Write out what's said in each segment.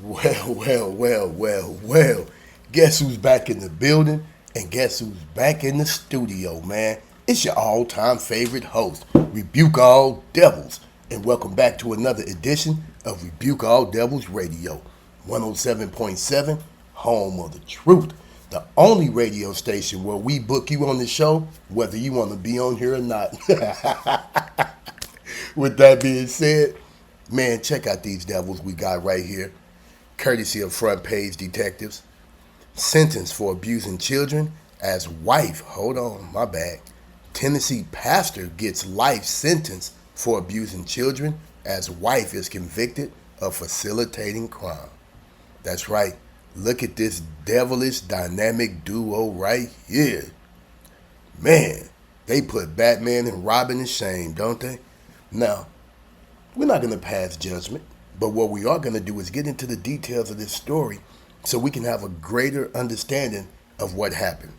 Well. Guess who's back in the building? And guess who's back in the studio, man? It's your all-time favorite host, Rebuke All Devils. And welcome back to another edition of Rebuke All Devils Radio, 107.7, home of the truth. The only radio station where we book you on the show, whether you want to be on here or not. With that being said, man, check out these devils we got right here. Courtesy of Front Page Detectives. Sentenced for abusing children as wife. Hold on, my bad. Tennessee pastor gets life sentence for abusing children as wife is convicted of facilitating crime. That's right. Look at this devilish dynamic duo right here. Man, they put Batman and Robin in shame, don't they? Now, we're not going to pass judgment, but what we are going to do is get into the details of this story so we can have a greater understanding of what happened.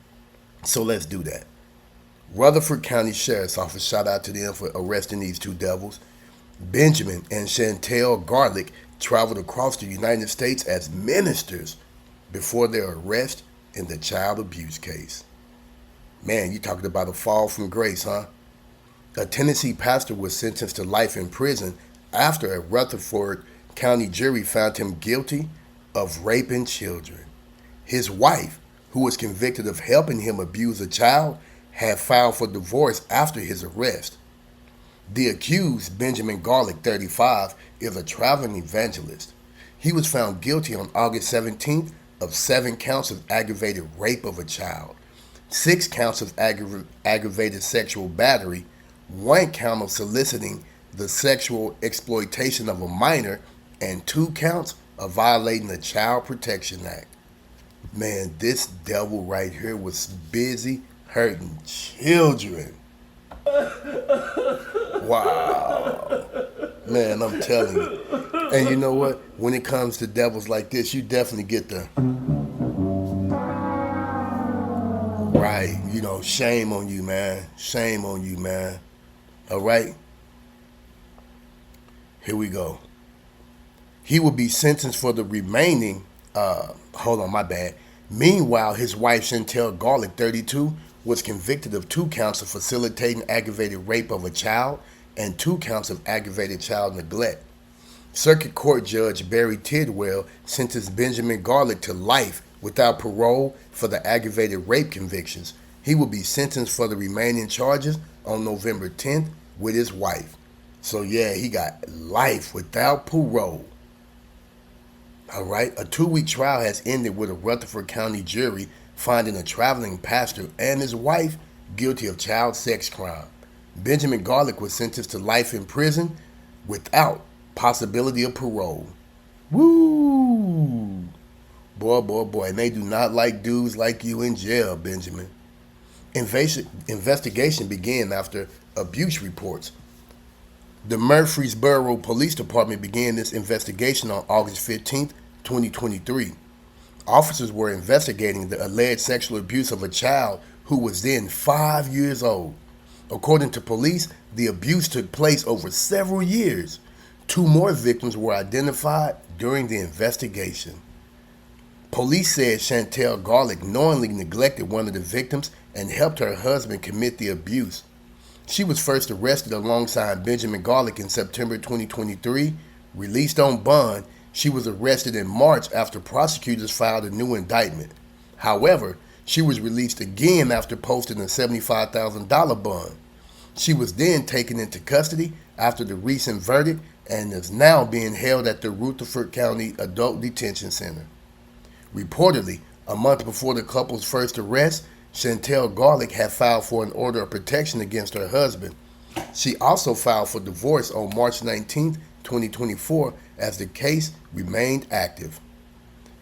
So let's do that. Rutherford County Sheriff's Office, shout out to them for arresting these two devils. Benjamin and Shaantal Garlick traveled across the United States as ministers before their arrest in the child abuse case. Man, you talking about a fall from grace, huh? A Tennessee pastor was sentenced to life in prison after a Rutherford County jury found him guilty of raping children. His wife, who was convicted of helping him abuse a child, had filed for divorce after his arrest. The accused, Benjamin Garlick, 35, is a traveling evangelist. He was found guilty on August 17th of 7 counts of aggravated rape of a child, 6 counts of aggravated sexual battery, 1 count of soliciting the sexual exploitation of a minor, and 2 counts of violating the Child Protection Act. Man, this devil right here was busy hurting children. Wow. Man, I'm telling you. And you know what? When it comes to devils like this, you definitely get the right, shame on you, man. Shame on you, man. All right? Here we go. He will be sentenced for the remaining, Meanwhile, his wife, Shaantal Garlick, 32, was convicted of 2 counts of facilitating aggravated rape of a child and 2 counts of aggravated child neglect. Circuit Court Judge Barry Tidwell sentenced Benjamin Garlick to life without parole for the aggravated rape convictions. He will be sentenced for the remaining charges on November 10th with his wife. So yeah, he got life without parole. All right, a 2-week trial has ended with a Rutherford County jury finding a traveling pastor and his wife guilty of child sex crime. Benjamin Garlick was sentenced to life in prison without possibility of parole. Woo! Boy, and they do not like dudes like you in jail, Benjamin. Investigation began after abuse reports. The Murfreesboro Police Department began this investigation on August 15, 2023. Officers were investigating the alleged sexual abuse of a child who was then 5 years old. According to police, the abuse took place over several years. 2 more victims were identified during the investigation. Police said Shaantal Garlick knowingly neglected one of the victims and helped her husband commit the abuse. She was first arrested alongside Benjamin Garlick in September 2023. Released on bond, she was arrested in March after prosecutors filed a new indictment. However, she was released again after posting a $75,000 bond. She was then taken into custody after the recent verdict and is now being held at the Rutherford County Adult Detention Center. Reportedly, a month before the couple's first arrest, Shaantal Garlick had filed for an order of protection against her husband. She also filed for divorce on March 19, 2024, as the case remained active.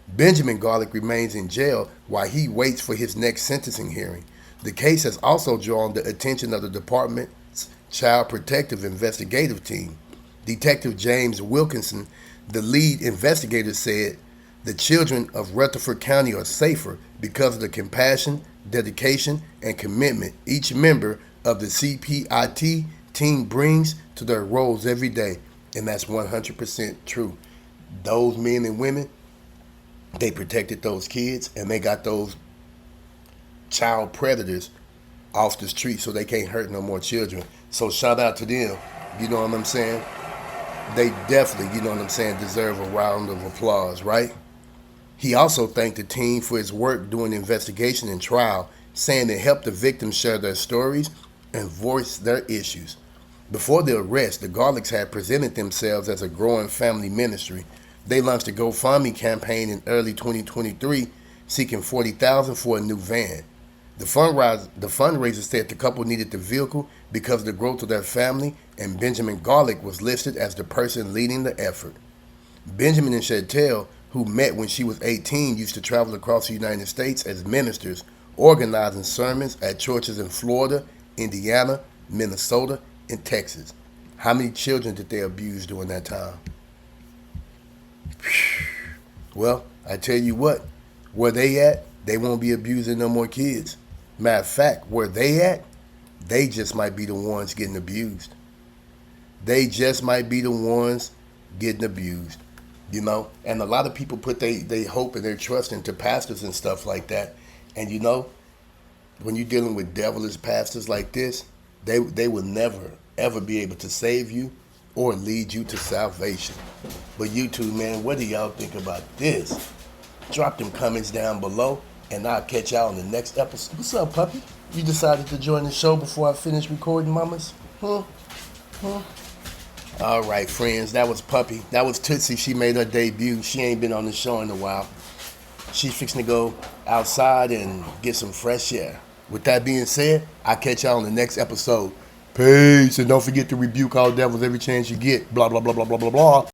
Benjamin Garlick remains in jail while he waits for his next sentencing hearing. The case has also drawn the attention of the department's Child Protective Investigative Team. Detective James Wilkinson, the lead investigator, said, "The children of Rutherford County are safer because of the compassion, dedication, and commitment each member of the CPIT team brings to their roles every day." And that's 100% true. those men and women, they protected those kids, and they got those child predators off the street so they can't hurt no more children. So shout out to them. You know what I'm saying? They definitely, you know what I'm saying, deserve a round of applause, right? He also thanked the team for his work during the investigation and trial, saying it helped the victims share their stories and voice their issues. Before the arrest, the Garlicks had presented themselves as a growing family ministry. They launched a GoFundMe campaign in early 2023, seeking $40,000 for a new van. The fundraiser said the couple needed the vehicle because of the growth of their family, and Benjamin Garlick was listed as the person leading the effort. Benjamin and Shaantal, who met when she was 18, used to travel across the United States as ministers, organizing sermons at churches in Florida, Indiana, Minnesota, and Texas. How many children did they abuse during that time? Well, I tell you what, where they at, they won't be abusing no more kids. Matter of fact, where they at, they just might be the ones getting abused. They just might be the ones getting abused, you know? And a lot of people put they hope and their trust into pastors and stuff like that. And you know, when you're dealing with devilish pastors like this, they will never, ever be able to save you or lead you to salvation. But you two, man, what do y'all think about this? Drop them comments down below, and I'll catch y'all in the next episode. What's up, puppy? You decided to join the show before I finish recording, mamas? All right, friends, that was Puppy. That was Tootsie. She made her debut. She ain't been on the show in a while. She's fixing to go outside and get some fresh air. With that being said, I'll catch y'all in the next episode. Peace, and don't forget to rebuke all devils every chance you get. Blah, blah, blah, blah, blah, blah, blah.